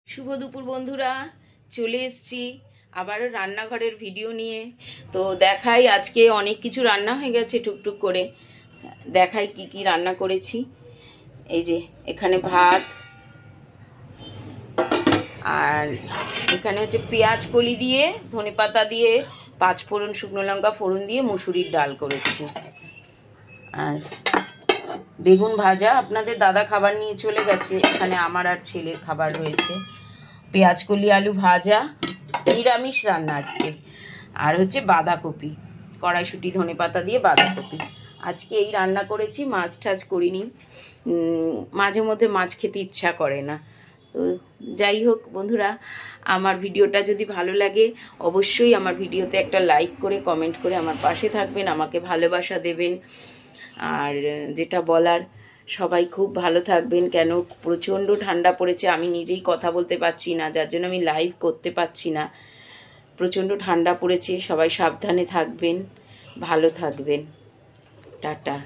শুভ দুপুর বন্ধুরা, চলে এসেছি আবারও রান্নাঘরের ভিডিও নিয়ে। তো দেখাই, আজকে অনেক কিছু রান্না হয়ে গেছে টুকটুক করে। দেখাই কি কি রান্না করেছি। এই যে এখানে ভাত, আর এখানে হচ্ছে পেঁয়াজ কলি দিয়ে, ধনেপাতা দিয়ে, পাঁচফোড়ন, শুকনো লঙ্কা ফোড়ন দিয়ে মুসুরির ডাল করেছি। আর বেগুন ভাজা, আপনাদের দাদা খাবার নিয়ে চলে গেছে, এখানে আমার আর ছেলের খাবার রয়েছে। পেঁয়াজ কলি আলু ভাজা, নিরামিষ রান্না আজকে। আর হচ্ছে বাঁধাকপি, কড়াইশুঁটি ধনেপাতা দিয়ে বাঁধাকপি। আজকে এই রান্না করেছি, মাছ টাছ করিনি। মাঝে মধ্যে মাছ খেতে ইচ্ছা করে না। তো যাই হোক বন্ধুরা, আমার ভিডিওটা যদি ভালো লাগে অবশ্যই আমার ভিডিওতে একটা লাইক করে কমেন্ট করে আমার পাশে থাকবেন, আমাকে ভালোবাসা দেবেন। আর যেটা বলার, সবাই খুব ভালো থাকবেন। কেন প্রচণ্ড ঠান্ডা পড়েছে, আমি নিজেই কথা বলতে পারছি না, যার জন্য আমি লাইভ করতে পারছি না। প্রচণ্ড ঠান্ডা পড়েছে, সবাই সাবধানে থাকবেন, ভালো থাকবেন। টাটা।